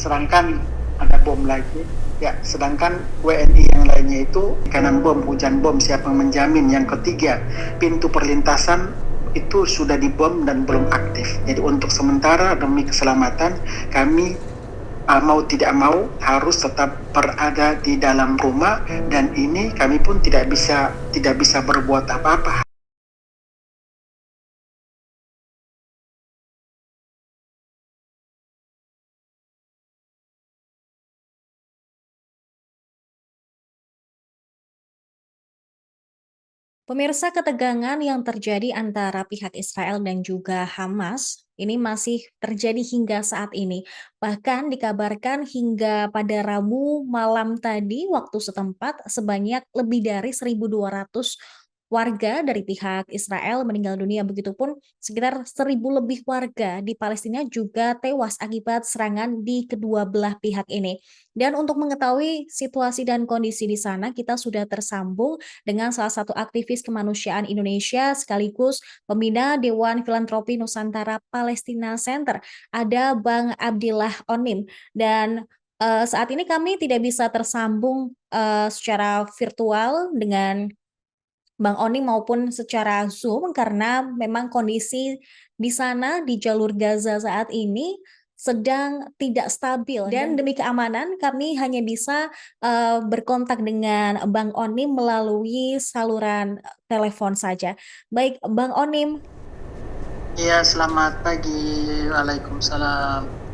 sedangkan ada bom lagi. Ya, sedangkan WNI yang lainnya itu kanan bom, hujan bom, siapa yang menjamin? Yang ketiga, pintu perlintasan itu sudah dibom dan belum aktif. Jadi untuk sementara demi keselamatan kami mau tidak mau harus tetap berada di dalam rumah, dan ini kami pun tidak bisa berbuat apa-apa. Pemirsa, ketegangan yang terjadi antara pihak Israel dan juga Hamas ini masih terjadi hingga saat ini. Bahkan dikabarkan hingga pada Rabu malam tadi waktu setempat sebanyak lebih dari 1.200 warga dari pihak Israel meninggal dunia. Begitupun sekitar 1.000 lebih warga di Palestina juga tewas akibat serangan di kedua belah pihak ini. Dan untuk mengetahui situasi dan kondisi di sana, kita sudah tersambung dengan salah satu aktivis kemanusiaan Indonesia sekaligus pembina Dewan Filantropi Nusantara Palestina Center. Ada Bang Abdillah Onim dan saat ini kami tidak bisa tersambung secara virtual dengan Bang Onim maupun secara Zoom karena memang kondisi di sana di jalur Gaza saat ini sedang tidak stabil dan demi keamanan kami hanya bisa berkontak dengan Bang Onim melalui saluran telepon saja. Baik, Bang Onim. Ya, selamat pagi. Waalaikumsalam.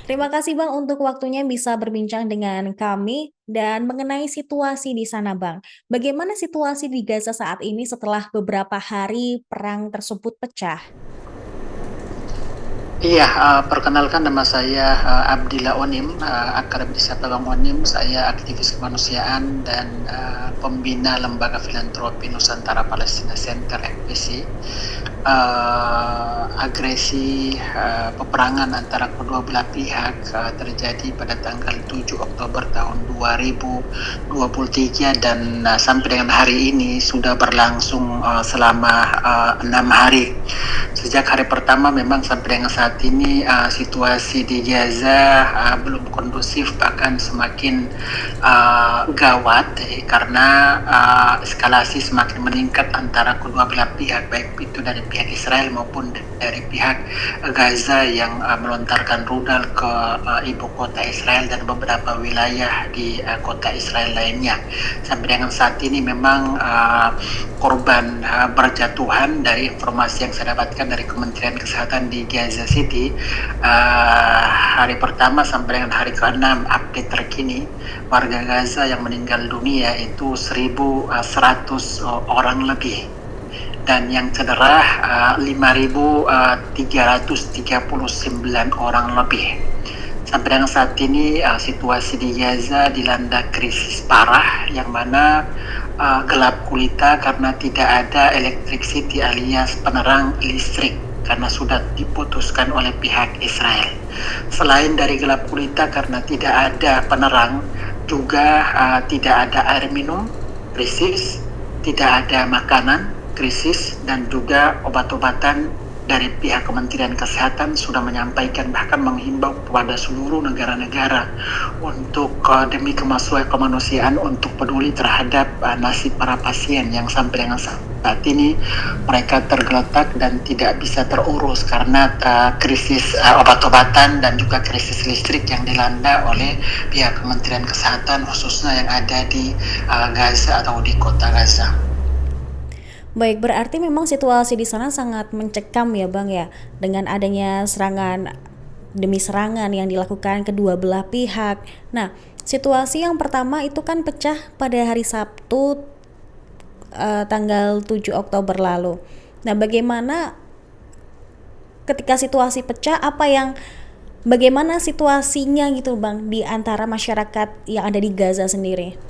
Terima kasih Bang untuk waktunya bisa berbincang dengan kami dan mengenai situasi di sana Bang. Bagaimana situasi di Gaza saat ini setelah beberapa hari perang tersebut pecah? Iya, perkenalkan nama saya Abdillah Onim, akrab disapa Bang Onim. Saya aktivis kemanusiaan dan pembina Lembaga Filantropi Nusantara Palestina Center (FPC). Agresi peperangan antara kedua belah pihak terjadi pada tanggal 7 Oktober tahun 2023 dan sampai dengan hari ini sudah berlangsung selama 6 hari. Sejak hari pertama memang sampai dengan saat ini situasi di Gaza belum kondusif, bahkan semakin gawat karena eskalasi semakin meningkat antara kedua belah pihak, baik itu dari pihak Israel maupun dari pihak Gaza yang melontarkan rudal ke ibu kota Israel dan beberapa wilayah di kota Israel lainnya. Sampai dengan saat ini memang korban berjatuhan dari informasi yang saya dapatkan dari Kementerian Kesehatan di Gaza City, hari pertama sampai dengan hari ke-6 update terkini warga Gaza yang meninggal dunia itu 1.100 orang lebih, dan yang cedera 5.339 orang lebih. Sampai dengan saat ini situasi di Gaza dilanda krisis parah, yang mana gelap gulita karena tidak ada electricity alias penerang listrik karena sudah diputuskan oleh pihak Israel. Selain dari gelap gulita karena tidak ada penerang, juga tidak ada air minum, krisis, tidak ada makanan, krisis, dan juga obat-obatan. Dari pihak Kementerian Kesehatan sudah menyampaikan, bahkan menghimbau kepada seluruh negara-negara untuk demi kemanusiaan untuk peduli terhadap nasib para pasien yang sampai dengan saat ini mereka tergeletak dan tidak bisa terurus karena krisis obat-obatan dan juga krisis listrik yang dilanda oleh pihak Kementerian Kesehatan khususnya yang ada di Gaza atau di kota Gaza. Baik, berarti memang situasi di sana sangat mencekam ya Bang ya, dengan adanya serangan demi serangan yang dilakukan kedua belah pihak. Nah, situasi yang pertama itu kan pecah pada hari Sabtu tanggal 7 Oktober lalu. Nah, bagaimana ketika situasi pecah, bagaimana situasinya gitu Bang di antara masyarakat yang ada di Gaza sendiri?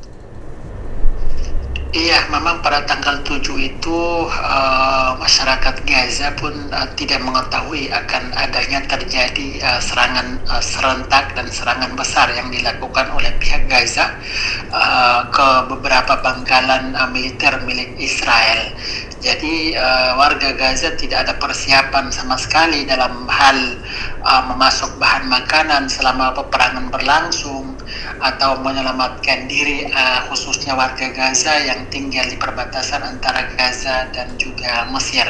Iya, memang pada tanggal 7 itu masyarakat Gaza pun tidak mengetahui akan adanya terjadi serangan serentak dan serangan besar yang dilakukan oleh pihak Gaza ke beberapa pangkalan militer milik Israel. Jadi warga Gaza tidak ada persiapan sama sekali dalam hal memasok bahan makanan selama peperangan berlangsung, atau menyelamatkan diri khususnya warga Gaza yang tinggal di perbatasan antara Gaza dan juga Mesir.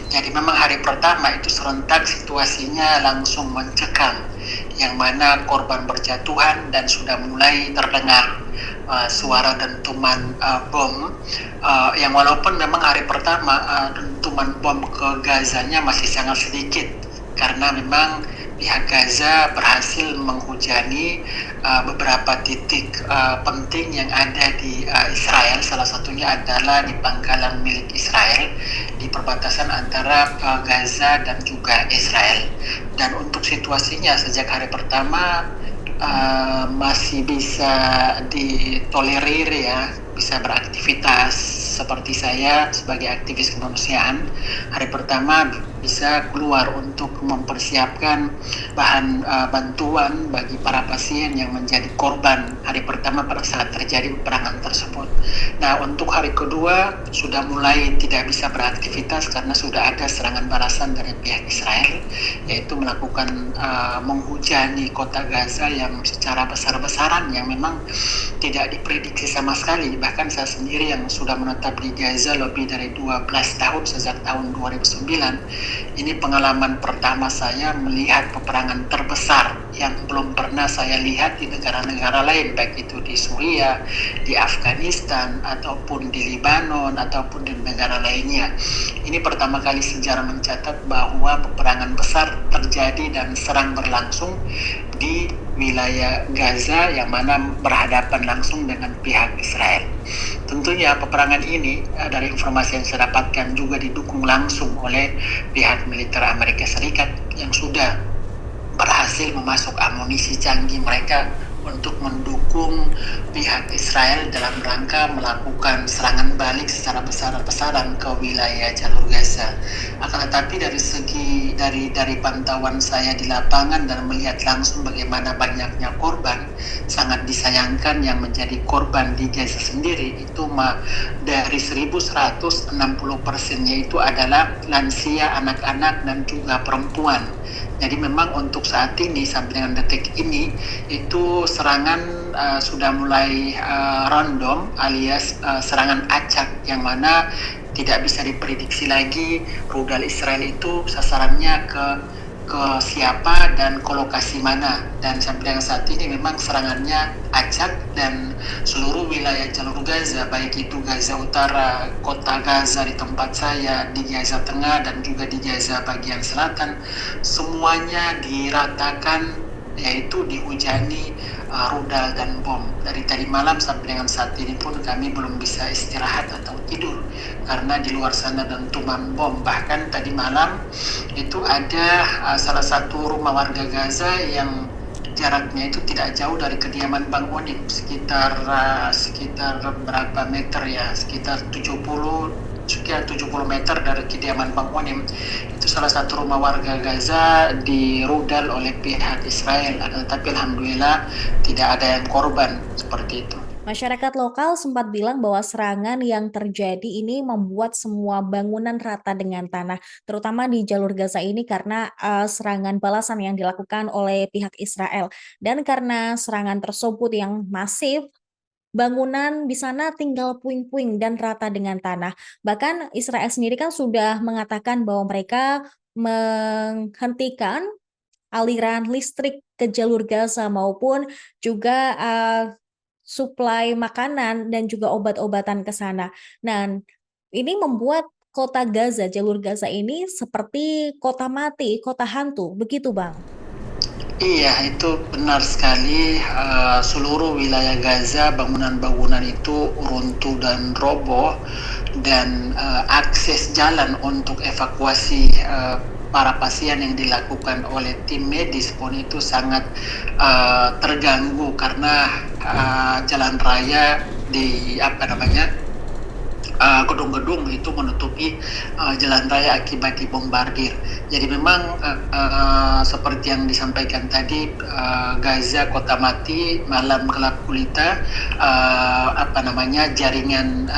Jadi memang hari pertama itu serentak situasinya langsung mencekam, yang mana korban berjatuhan dan sudah mulai terdengar suara dentuman bom, yang walaupun memang hari pertama dentuman bom ke Gazanya masih sangat sedikit, karena memang pihak Gaza berhasil menghujani beberapa titik penting yang ada di Israel. Salah satunya adalah di pangkalan milik Israel di perbatasan antara Gaza dan juga Israel. Dan untuk situasinya sejak hari pertama masih bisa ditolerir ya, bisa beraktivitas. Seperti saya sebagai aktivis kemanusiaan, hari pertama bisa keluar untuk mempersiapkan bahan bantuan bagi para pasien yang menjadi korban hari pertama pada saat terjadi peperangan tersebut. Nah, untuk hari kedua sudah mulai tidak bisa beraktivitas karena sudah ada serangan balasan dari pihak Israel, yaitu melakukan menghujani kota Gaza yang secara besar-besaran, yang memang tidak diprediksi sama sekali. Bahkan saya sendiri yang sudah menetap di Gaza lebih dari 12 tahun sejak tahun 2009, ini pengalaman pertama saya melihat peperangan terbesar yang belum pernah saya lihat di negara-negara lain, baik itu di Suriah, di Afghanistan, ataupun di Lebanon, ataupun di negara lainnya. Ini pertama kali sejarah mencatat bahwa peperangan besar terjadi dan serang berlangsung di wilayah Gaza yang mana berhadapan langsung dengan pihak Israel. Tentunya peperangan ini dari informasi yang saya dapatkan juga didukung langsung oleh pihak militer Amerika Serikat yang sudah berhasil memasok amunisi canggih mereka untuk mendukung pihak Israel dalam rangka melakukan serangan balik secara besar-besaran ke wilayah jalur Gaza. Akan tetapi dari pantauan saya di lapangan dan melihat langsung bagaimana banyaknya korban, sangat disayangkan yang menjadi korban di Gaza sendiri itu dari 1.160%-nya itu adalah lansia, anak-anak, dan juga perempuan. Jadi memang untuk saat ini sampai dengan detik ini itu serangan sudah mulai random alias serangan acak, yang mana tidak bisa diprediksi lagi rudal Israel itu sasarannya ke siapa dan ke lokasi mana. Dan sampai dengan saat ini memang serangannya acak, dan seluruh wilayah jalur Gaza, baik itu Gaza Utara, kota Gaza di tempat saya, di Gaza Tengah, dan juga di Gaza bagian selatan, semuanya diratakan yaitu dihujani rudal dan bom. Dari tadi malam sampai dengan saat ini pun kami belum bisa istirahat atau tidur karena di luar sana dentuman bom. Bahkan tadi malam itu ada salah satu rumah warga Gaza yang jaraknya itu tidak jauh dari kediaman Bang Onim, sekitar berapa meter ya, sekitar 70 meter dari kediaman Bang Onim. Itu salah satu rumah warga Gaza dirudal oleh pihak Israel, tetapi alhamdulillah tidak ada yang korban seperti itu. Masyarakat lokal sempat bilang bahwa serangan yang terjadi ini membuat semua bangunan rata dengan tanah, terutama di jalur Gaza ini karena serangan balasan yang dilakukan oleh pihak Israel. Dan karena serangan tersebut yang masif, bangunan di sana tinggal puing-puing dan rata dengan tanah. Bahkan Israel sendiri kan sudah mengatakan bahwa mereka menghentikan aliran listrik ke jalur Gaza maupun juga suplai makanan dan juga obat-obatan ke sana. Nah, ini membuat kota Gaza, jalur Gaza ini seperti kota mati, kota hantu, begitu Bang? Iya, itu benar sekali. Seluruh wilayah Gaza, bangunan-bangunan itu runtuh dan roboh, dan akses jalan untuk evakuasi para pasien yang dilakukan oleh tim medis pun itu sangat terganggu karena jalan raya gedung-gedung itu menutupi jalan raya akibat dibombardir. Jadi memang seperti yang disampaikan tadi, Gaza kota mati, malam gelap gulita, jaringan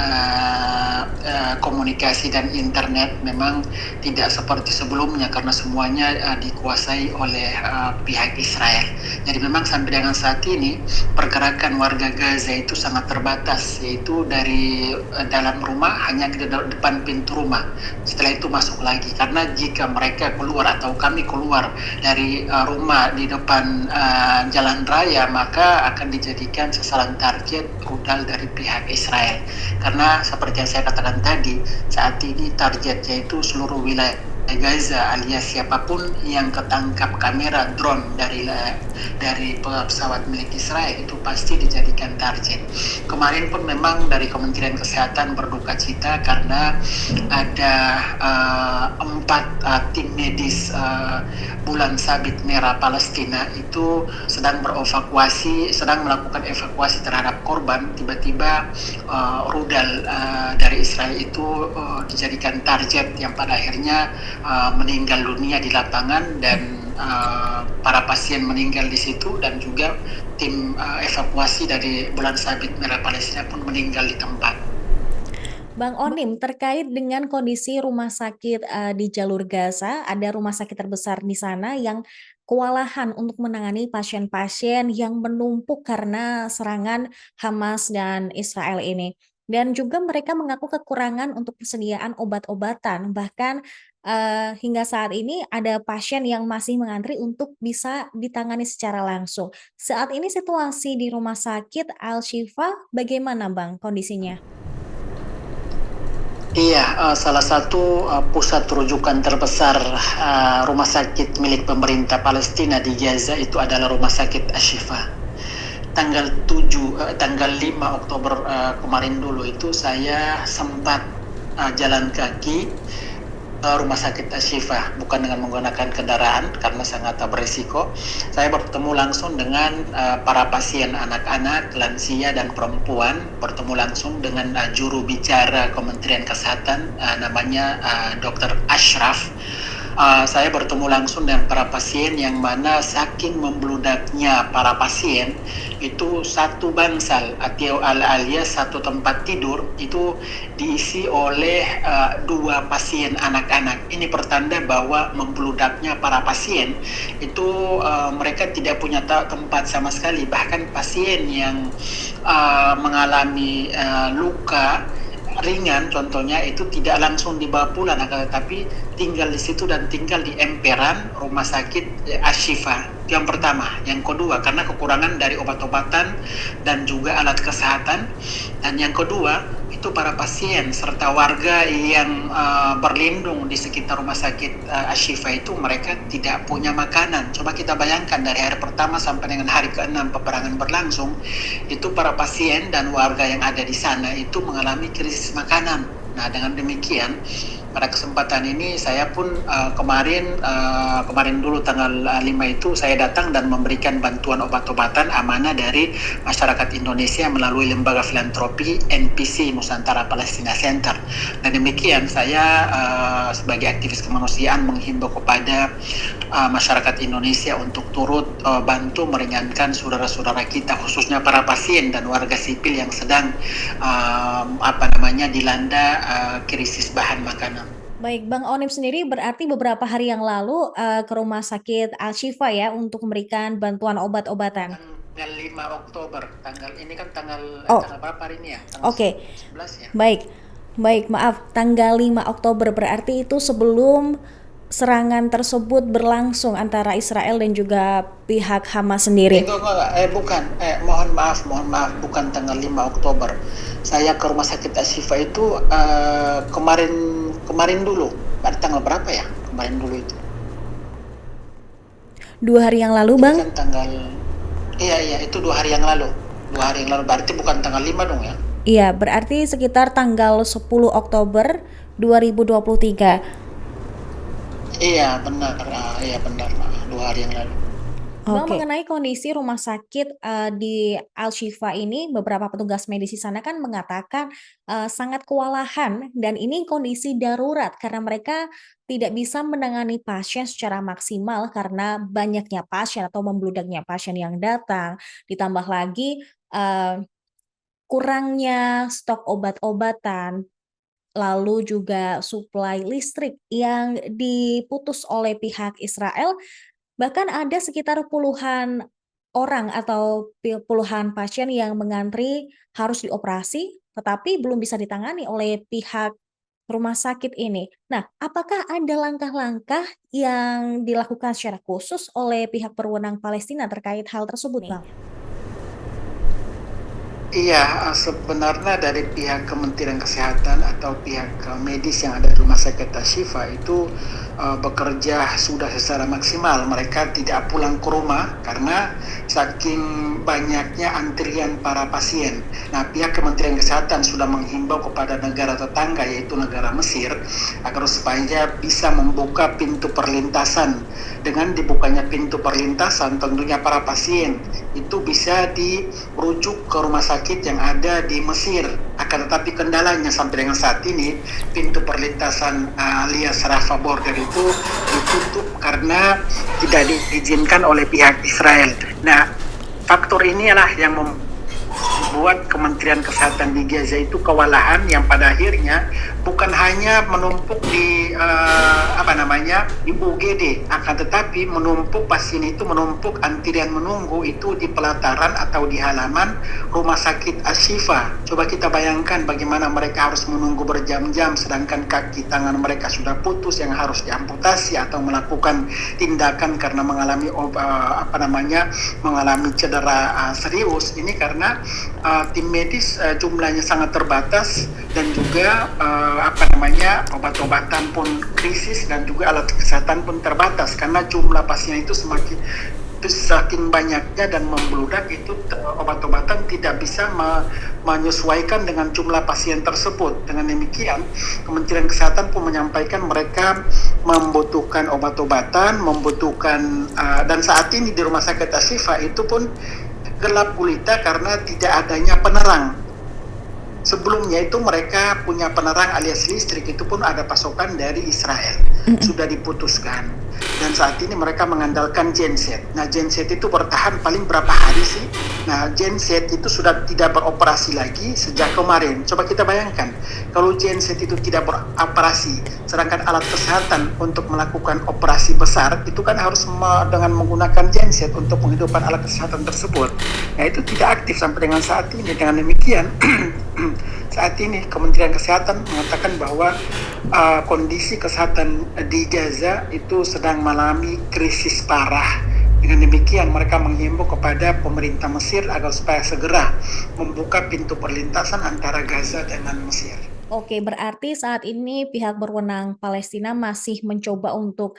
komunikasi dan internet memang tidak seperti sebelumnya karena semuanya dikuasai oleh pihak Israel. Jadi memang sampai dengan saat ini pergerakan warga Gaza itu sangat terbatas, yaitu dari dalam rumah hanya ke depan pintu rumah. Setelah itu masuk lagi, karena jika mereka keluar atau kami keluar dari rumah di depan jalan raya, maka akan dijadikan sasaran target rudal dari pihak Israel. Karena seperti yang saya katakan tadi, saat ini targetnya itu seluruh wilayah Gaza, alias siapapun yang ketangkap kamera drone dari pesawat milik Israel itu pasti dijadikan target. Kemarin pun memang dari Kementerian Kesehatan berduka cita karena ada 4 tim medis Bulan Sabit Merah Palestina itu sedang melakukan evakuasi terhadap korban. Tiba-tiba rudal dari Israel itu dijadikan target yang pada akhirnya meninggal dunia di lapangan, dan para pasien meninggal di situ, dan juga tim evakuasi dari Bulan Sabit Merah Palestina pun meninggal di tempat. Bang Onim, terkait dengan kondisi rumah sakit, di jalur Gaza, ada rumah sakit terbesar di sana yang kewalahan untuk menangani pasien-pasien yang menumpuk karena serangan Hamas dan Israel ini. Dan juga mereka mengaku kekurangan untuk persediaan obat-obatan, bahkan, hingga saat ini ada pasien yang masih mengantri untuk bisa ditangani secara langsung. Saat ini situasi di Rumah Sakit Al-Shifa bagaimana Bang kondisinya? Iya, salah satu pusat rujukan terbesar rumah sakit milik pemerintah Palestina di Gaza itu adalah Rumah Sakit Ashifa. Tanggal 5 Oktober kemarin dulu itu saya sempat jalan kaki Rumah Sakit Ashifa, bukan dengan menggunakan kendaraan karena sangat berisiko. Saya bertemu langsung dengan para pasien, anak-anak, lansia, dan perempuan. Bertemu langsung dengan juru bicara Kementerian Kesehatan, namanya Dr. Ashraf. Saya bertemu langsung dengan para pasien, yang mana saking membludaknya para pasien itu satu bangsal atau alias satu tempat tidur itu diisi oleh 2 pasien anak-anak. Ini pertanda bahwa membludaknya para pasien itu mereka tidak punya tempat sama sekali. Bahkan pasien yang mengalami luka ringan contohnya itu tidak langsung dibawa pulang, tetapi tinggal di situ dan tinggal di emperan Rumah Sakit Ashifa. Itu yang pertama. Yang kedua, karena kekurangan dari obat-obatan dan juga alat kesehatan. Dan yang kedua, itu para pasien serta warga yang berlindung di sekitar Rumah Sakit Ashifa itu mereka tidak punya makanan. Coba kita bayangkan dari hari pertama sampai dengan hari ke-6 peperangan berlangsung, itu para pasien dan warga yang ada di sana itu mengalami krisis makanan. Nah, dengan demikian pada kesempatan ini saya pun kemarin dulu tanggal 5 itu saya datang dan memberikan bantuan obat-obatan amanah dari masyarakat Indonesia melalui lembaga filantropi NPC Nusantara Palestina Center. Dan demikian saya sebagai aktivis kemanusiaan menghimbau kepada masyarakat Indonesia untuk turut bantu meringankan saudara-saudara kita, khususnya para pasien dan warga sipil yang sedang dilanda krisis bahan makanan. Baik, Bang Onim sendiri berarti beberapa hari yang lalu, ke Rumah Sakit Al-Shifa ya untuk memberikan bantuan obat-obatan? Tanggal 5 Oktober, ini kan Oh, tanggal berapa hari ini ya? Tanggal oke. 11 ya? Baik. Baik, maaf, tanggal 5 Oktober berarti itu sebelum serangan tersebut berlangsung antara Israel dan juga pihak Hamas sendiri? Bukan, mohon maaf, bukan tanggal 5 Oktober. Saya ke Rumah Sakit Ashifa itu kemarin dulu. Pada tanggal berapa ya? Kemarin dulu itu. 2 hari yang lalu, Itu Bang? kan iya, itu 2 hari yang lalu. 2 hari yang lalu, berarti bukan tanggal 5 dong ya? Iya, berarti sekitar tanggal 10 Oktober 2023. Iya benar, 2 hari yang lalu. Bang, Oke. mengenai kondisi rumah sakit, di Al-Shifa ini, beberapa petugas medis di sana kan mengatakan, sangat kewalahan dan ini kondisi darurat karena mereka tidak bisa menangani pasien secara maksimal karena banyaknya pasien atau membludaknya pasien yang datang, ditambah lagi, kurangnya stok obat-obatan, lalu juga suplai listrik yang diputus oleh pihak Israel. Bahkan ada sekitar puluhan orang atau puluhan pasien yang mengantri harus dioperasi, tetapi belum bisa ditangani oleh pihak rumah sakit ini. Nah, apakah ada langkah-langkah yang dilakukan secara khusus oleh pihak berwenang Palestina terkait hal tersebut, Nih. Bang? Iya, sebenarnya dari pihak Kementerian Kesehatan atau pihak medis yang ada di Rumah Sakit Ashifa itu bekerja sudah secara maksimal. Mereka tidak pulang ke rumah karena saking banyaknya antrian para pasien. Nah, pihak Kementerian Kesehatan sudah menghimbau kepada negara tetangga yaitu negara Mesir agar supaya bisa membuka pintu perlintasan. Dengan dibukanya pintu perlintasan, tentunya para pasien itu bisa dirujuk ke rumah sakit yang ada di Mesir. Akan tetapi kendalanya sampai dengan saat ini pintu perlintasan alias Rafah border itu ditutup karena tidak diizinkan oleh pihak Israel. Nah, faktor inilah yang membuat Kementerian Kesehatan di Gaza itu kewalahan yang pada akhirnya bukan hanya menumpuk di di UGD, akan tetapi menumpuk pasien itu menumpuk antrian menunggu itu di pelataran atau di halaman rumah sakit Ashifa. Coba kita bayangkan bagaimana mereka harus menunggu berjam-jam sedangkan kaki tangan mereka sudah putus yang harus diamputasi atau melakukan tindakan karena mengalami mengalami cedera serius. Ini karena tim medis jumlahnya sangat terbatas dan juga obat-obatan pun krisis dan juga alat kesehatan pun terbatas karena jumlah pasien itu saking banyaknya dan membludak itu obat-obatan tidak bisa menyesuaikan dengan jumlah pasien tersebut. Dengan demikian, Kementerian Kesehatan pun menyampaikan mereka membutuhkan obat-obatan, dan saat ini di Rumah Sakit Ashifa itu pun gelap gulita karena tidak adanya penerang. Sebelumnya itu mereka punya penerang alias listrik itu pun ada pasokan dari Israel, sudah diputuskan. Dan saat ini mereka mengandalkan genset. Nah, genset itu bertahan paling berapa hari sih? Nah, genset itu sudah tidak beroperasi lagi sejak kemarin. Coba kita bayangkan, kalau genset itu tidak beroperasi, sedangkan alat kesehatan untuk melakukan operasi besar itu kan harus dengan menggunakan genset untuk menghidupkan alat kesehatan tersebut. Nah, itu tidak aktif sampai dengan saat ini. Dengan demikian, saat ini Kementerian Kesehatan mengatakan bahwa kondisi kesehatan di Gaza itu sedang mengalami krisis parah. Dengan demikian mereka menghimbau kepada pemerintah Mesir agar supaya segera membuka pintu perlintasan antara Gaza dengan Mesir. Oke, berarti saat ini pihak berwenang Palestina masih mencoba untuk,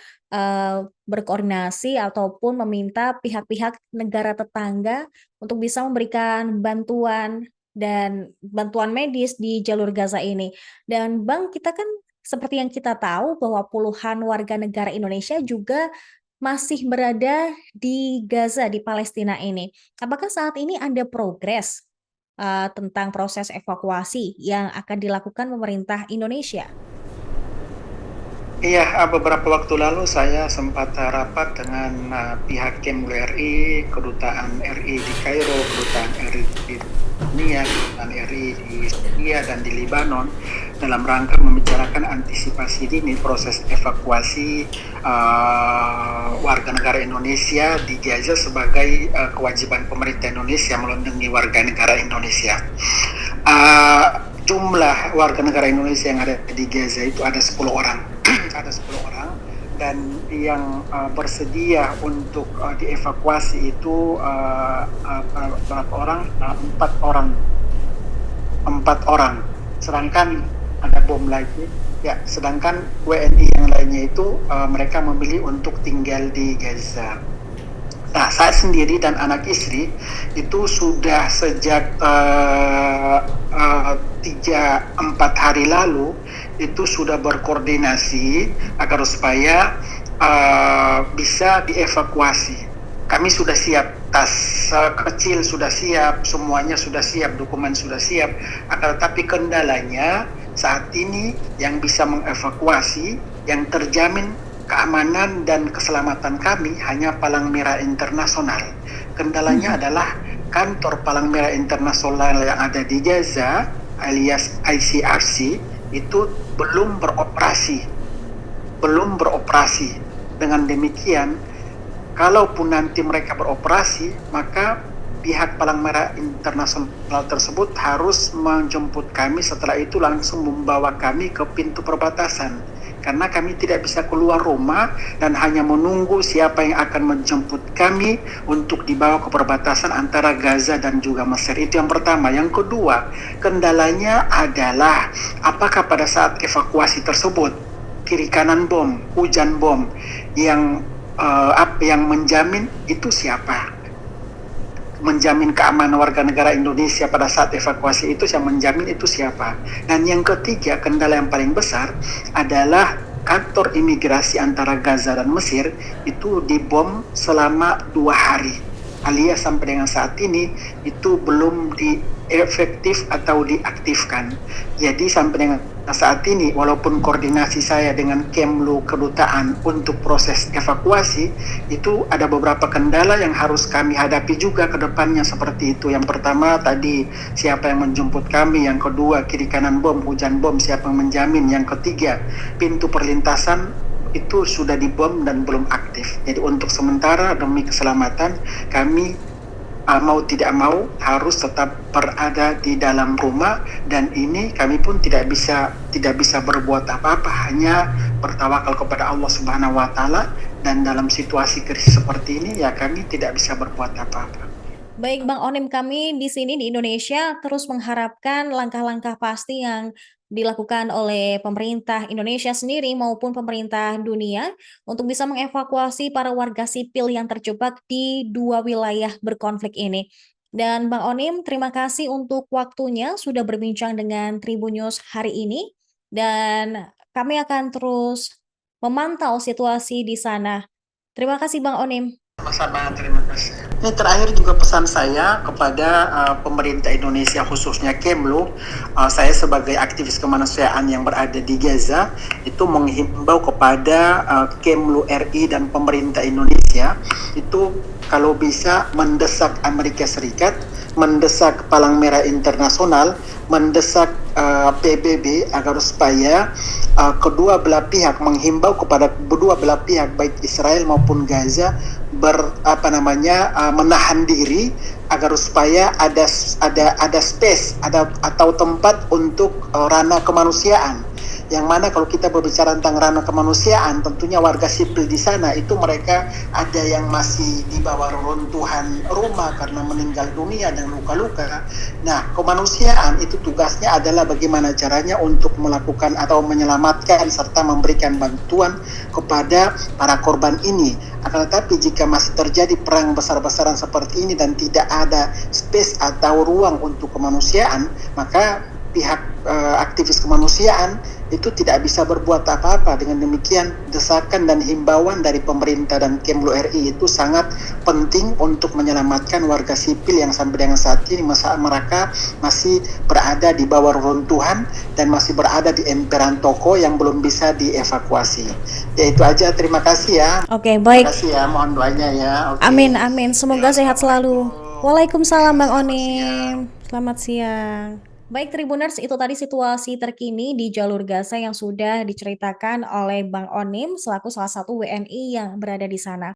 berkoordinasi ataupun meminta pihak-pihak negara tetangga untuk bisa memberikan bantuan dan bantuan medis di jalur Gaza ini. Dan Bang, kita kan seperti yang kita tahu bahwa puluhan warga negara Indonesia juga masih berada di Gaza, di Palestina ini. Apakah saat ini ada progres tentang proses evakuasi yang akan dilakukan pemerintah Indonesia? Iya, beberapa waktu lalu saya sempat rapat dengan pihak Kemlu RI, Kedutaan RI di Kairo, Kedutaan RI di Dunia, Kedutaan RI di Syria dan di Libanon dalam rangka membicarakan antisipasi dini proses evakuasi warga negara Indonesia di Gaza sebagai kewajiban pemerintah Indonesia melindungi warga negara Indonesia. Jumlah warga negara Indonesia yang ada di Gaza itu ada 10 orang. Ada 10 orang dan yang bersedia untuk dievakuasi itu berapa orang? 4 orang. Sedangkan ada bom lagi. Ya, sedangkan WNI yang lainnya itu mereka memilih untuk tinggal di Gaza. Nah, saya sendiri dan anak istri itu sudah sejak 3-4 hari lalu itu sudah berkoordinasi agar supaya bisa dievakuasi. kami sudah siap, tas kecil sudah siap, semuanya sudah siap, dokumen sudah siap. Akan tetapi kendalanya saat ini yang bisa mengevakuasi, yang terjamin keamanan dan keselamatan kami hanya Palang Merah Internasional. Kendalanya adalah kantor Palang Merah Internasional yang ada di Gaza alias ICRC itu belum beroperasi. Dengan demikian, kalaupun nanti mereka beroperasi, maka pihak Palang Merah Internasional tersebut harus menjemput kami, setelah itu langsung membawa kami ke pintu perbatasan. Karena kami tidak bisa keluar rumah dan hanya menunggu siapa yang akan menjemput kami untuk dibawa ke perbatasan antara Gaza dan juga Mesir. Itu yang pertama. Yang kedua, kendalanya adalah apakah pada saat evakuasi tersebut kiri kanan bom, hujan bom, yang menjamin itu siapa? Menjamin keamanan warga negara Indonesia pada saat evakuasi itu, yang menjamin itu siapa? Dan yang ketiga, kendala yang paling besar adalah kantor imigrasi antara Gaza dan Mesir itu dibom selama 2 hari, alias sampai dengan saat ini itu belum diefektif atau diaktifkan. Jadi sampai dengan saat ini, walaupun koordinasi saya dengan Kemlu kedutaan untuk proses evakuasi, itu ada beberapa kendala yang harus kami hadapi juga ke depannya seperti itu. Yang pertama tadi, siapa yang menjemput kami. Yang kedua, kiri kanan bom, hujan bom, siapa yang menjamin. Yang ketiga, pintu perlintasan itu sudah dibom dan belum aktif. Jadi untuk sementara demi keselamatan kami mau tidak mau harus tetap berada di dalam rumah, dan ini kami pun tidak bisa berbuat apa-apa, hanya bertawakal kepada Allah Subhanahu wa taala, dan dalam situasi krisis seperti ini ya kami tidak bisa berbuat apa-apa. Baik Bang Onim, kami di sini di Indonesia terus mengharapkan langkah-langkah pasti yang dilakukan oleh pemerintah Indonesia sendiri maupun pemerintah dunia untuk bisa mengevakuasi para warga sipil yang terjebak di 2 wilayah berkonflik ini. Dan Bang Onim, terima kasih untuk waktunya sudah berbincang dengan Tribunnews hari ini, dan kami akan terus memantau situasi di sana. Terima kasih Bang Onim. Sama-sama, terima kasih. Ini terakhir juga pesan saya kepada pemerintah Indonesia, khususnya Kemlu. Saya sebagai aktivis kemanusiaan yang berada di Gaza itu menghimbau kepada Kemlu RI dan pemerintah Indonesia itu kalau bisa mendesak Amerika Serikat, mendesak Palang Merah Internasional, mendesak PBB agar supaya kedua belah pihak, menghimbau kepada kedua belah pihak baik Israel maupun Gaza menahan diri agar supaya ada space atau tempat untuk ranah kemanusiaan. Yang mana kalau kita berbicara tentang ranah kemanusiaan, tentunya warga sipil di sana itu mereka ada yang masih di bawah reruntuhan rumah karena meninggal dunia dan luka-luka. Nah, kemanusiaan itu tugasnya adalah bagaimana caranya untuk melakukan atau menyelamatkan serta memberikan bantuan kepada para korban ini. Akan tetapi jika masih terjadi perang besar-besaran seperti ini dan tidak ada space atau ruang untuk kemanusiaan, maka pihak aktivis kemanusiaan itu tidak bisa berbuat apa-apa. Dengan demikian, desakan dan himbauan dari pemerintah dan Kemlu RI itu sangat penting untuk menyelamatkan warga sipil yang sampai dengan saat ini mereka masih berada di bawah runtuhan dan masih berada di emperan toko yang belum bisa dievakuasi. Ya itu aja, terima kasih ya. Oke, baik. Terima kasih ya, mohon doanya ya. Oke. Amin, amin. Semoga sehat selalu. Waalaikumsalam Bang Selamat Onim. siang. Selamat siang. Baik Tribuners, itu tadi situasi terkini di jalur Gaza yang sudah diceritakan oleh Bang Onim selaku salah satu WNI yang berada di sana.